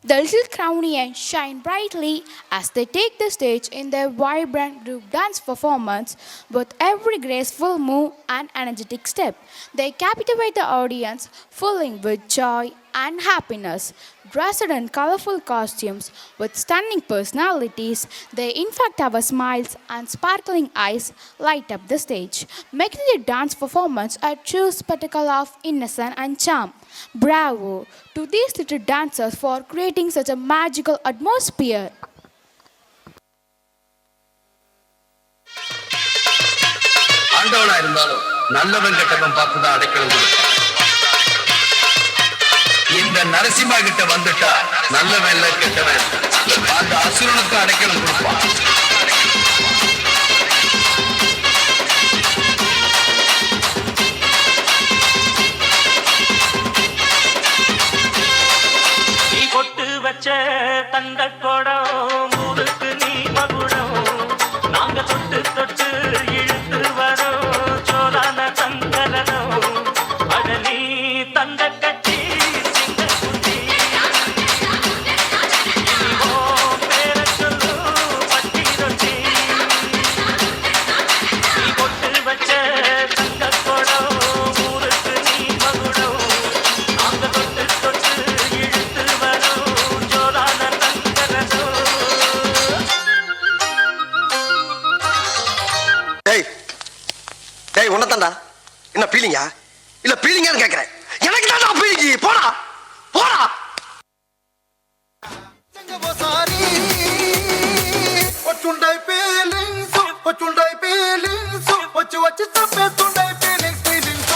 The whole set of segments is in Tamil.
The little Crownians shine brightly as they take the stage in their vibrant group dance performance. With every graceful move and energetic step, they captivate the audience, filling with joy and happiness. Dressed in colorful costumes with stunning personalities, they infect our smiles and sparkling eyes light up the stage, making the dance performance a true spectacle of innocence and charm. Bravo to these little dancers for creating such a magical atmosphere. ஆண்டவனா இருந்தாலும் நல்லவன் கெட்டவன் பார்த்துதான் அடைக்கலம் கொடுப்பான். இந்த நரசிம்மா கிட்ட வந்துட்டா நல்லவன் இல்ல கெட்டவன் அந்த அசுரனுக்கு அடைக்கலம் கொடுப்பான். வச்ச தங்க கொடம் ஊருக்கு நீ மகுடம் நாங்க தொட்டு தொட்டு இழுத்து வரோம் சோழான தங்கலனம் அட நீ தங்க கட்டி சிங்க குட்டி பேர சொல்லு பட்டி ரொட்டி நீ கொட்டு வச்ச தங்க கொடம் ஊருக்கு நீ மகுடம் நாங்க தொட்டு தொட்டு இழுத்து வரோம் உன்னதாண்டா என்ன பீலிங்கா இல்ல பீலிங்கான்னு கேக்குறேன். எனக்கு தான் பீலிங்கி. போடா போடா. ஒச்சுண்டை பீலிங்ஸ் ஒச்சுண்டை பீலிங்ஸ் ஒச்சு ஒச்சு தப்பே சுண்டை பீலிங்ஸ் பீலிங்ஸ்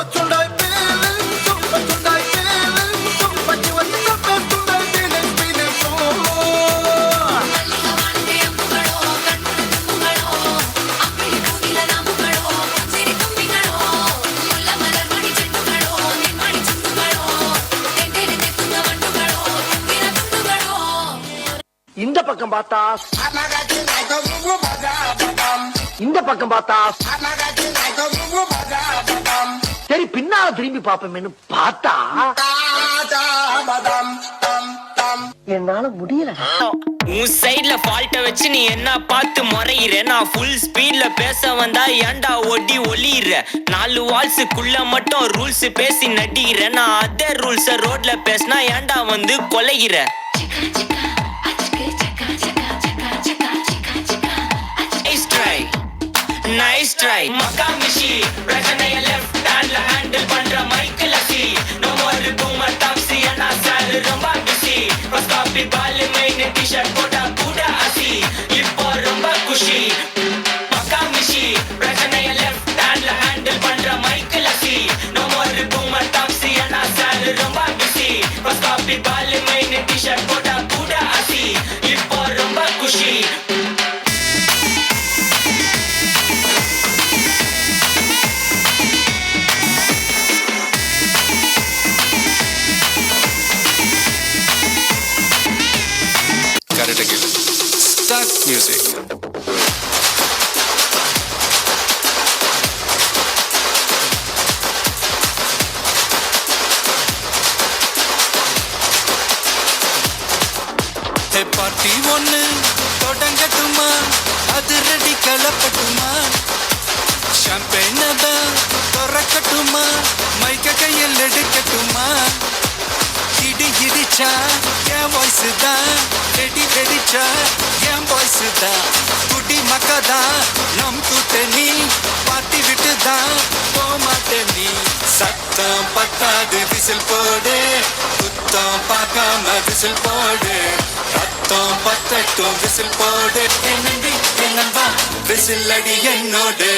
ஒச்சுண்டை பீலிங்ஸ் ஒச்சுண்டை பீலிங்ஸ் ஒச்சு ஒச்சு தப்பே சுண்டை பீலிங்ஸ் பீலிங்ஸ் இந்த பக்கம் பார்த்தா இந்த பக்கம் பார்த்தா சரி பின்னால திரும்பி பாப்போமேன்னு பார்த்தா என்னால முடியல. உன் சைடுல ஃபால்ட்ட வச்சு நீ என்ன பார்த்து முறையிற நான் ஃபுல் ஸ்பீட்ல பேச வந்தா ஏன்டா ஒடி ஒளியிற 4 வால்ஸுக்குள்ள மட்டும் ரூல்ஸ் பேசி நடிக்கிற நான் அதே ரூல்ஸ ரோட்ல பேசினா ஏன்டா வந்து கொலைகிற. Nice try மகாமிஷி பிரச்சனைய லெஃப்ட் ஹேண்ட்ல ஹேண்டில் பண்ற மைக்கேல் அசி நோ மோர் பூமர் டாக்ஸி அண்ணா சார் ரொம்ப பிஸி ஃபர்ஸ்ட் காப்பி பால் மெயின் டி-ஷர்ட் போட்டா கூட அசி இப்போ ரொம்ப குஷி மகாமிஷி பிரச்சனைய லெஃப்ட் ஹேண்ட்ல ஹேண்டில் பண்ற மைக்கேல் அசி நோ மோர் பூமர் டாக்ஸி அண்ணா சார் ரொம்ப பிஸி ஃபர்ஸ்ட் காப்பி பால் மெயின் டி-ஷர்ட் போட்டா கூட அசி இப்போ ரொம்ப குஷி. Start music. பார்ட்டி ஒண்ணு தொடங்கட்டுமா அது ரெடி கலப்பட்டுமா ஷாம்பெயின தான் திறக்கட்டுமா மைக்க கையில் எடுக்கட்டுமா இடி இடிச்சா என் வாய்ஸ் தான் வெடி வெடிச்சா என் வாய்ஸ் தான் குடி மக்கதான் நம் கூட்டணி பாட்டி விட்டு தான் போமாட்டேன் நீ சத்தம் பத்தாது விசில் போடு குத்தம் பார்க்காம விசில் போடு ரத்தம் பத்தட்டும் விசில் போடு என்னண்டி என்னன்பா விசில் அடி என்னோடு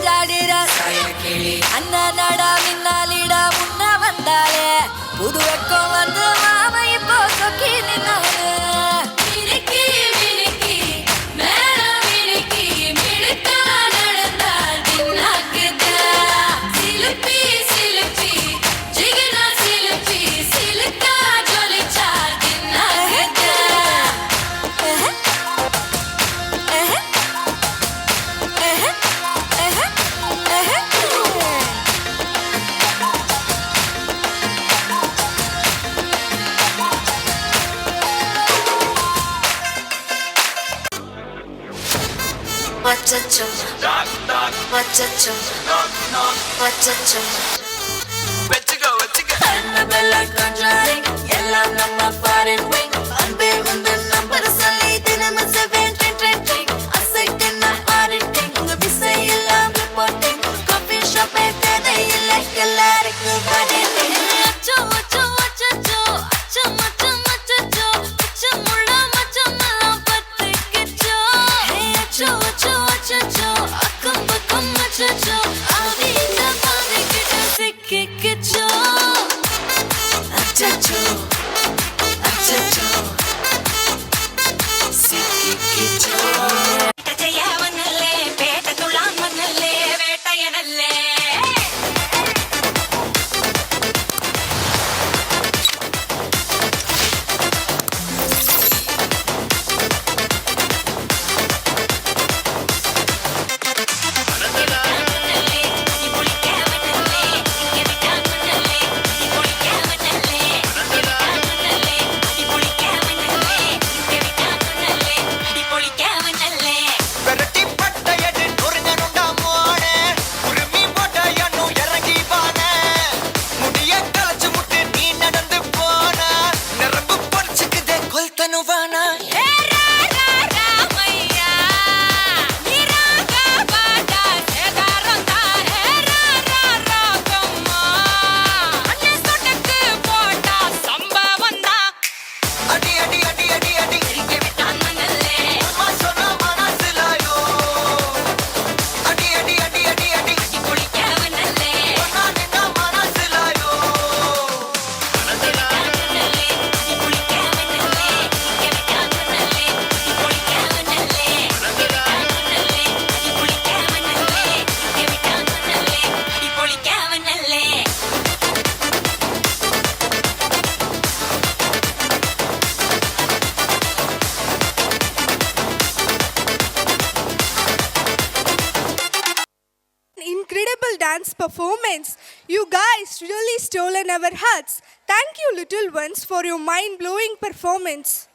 சாஞ்சாடுற அண்ணனடா மின்னாலிடா முன்ன வந்தாலே புது வெக்கம் வந்து மாமா இப்போ சொக்கி நின்னாலே Wachacho, wachacho, wachacho. வெச்சுக்கோ Annabella conjuring, எல்லாம் நம்ம foreign wing. அன்பே உந்தன் நம்பர் சொல்லி தினமும் 7 trending. அசைக்கின்ற auditing, உங்க விசை எல்லாம் reporting. Coffee shop தேவை இல்லை எல்லாருக்கும் பதில். அச்சோ அச்சோ அச்சோ அச்சம் அச்சம் அச்சோ அச்சமுள்ள மச்சமெல்லாம் பத்திக்கிச்சோ. அச்சோ அச்சோ அச்சோ அக்கம் பக்கம் அச்சோ ஆதித்த பாதிக்கிட்ட சிக்கிக்கிச்சோ. அச்சோ அச்சோ சிக்கிக்கிச்சோ. வேட்டையவனல்லே பேட்ட துளாமனல்லே வேட்டையனல்லே. விரட்டி பட்டையடு நொறுங்கணுண்டா மோனே உருமி போட்டையன்னு இறங்கி வானே முடிய களைச்சு முட்டு நீ நடந்து போன நரம்பு பொடிச்சுக்குதே கொல்தனுவானா அடி அடி அடி அடி அடி அம்மா சொன்ன மனசுலாயோ அடி அடி அடி அடி அடி ஒன்னா நின்னா மனசுலாயோ Incredible dance performance. You guys really stolen our hearts. Thank you, little ones, for your mind-blowing performance.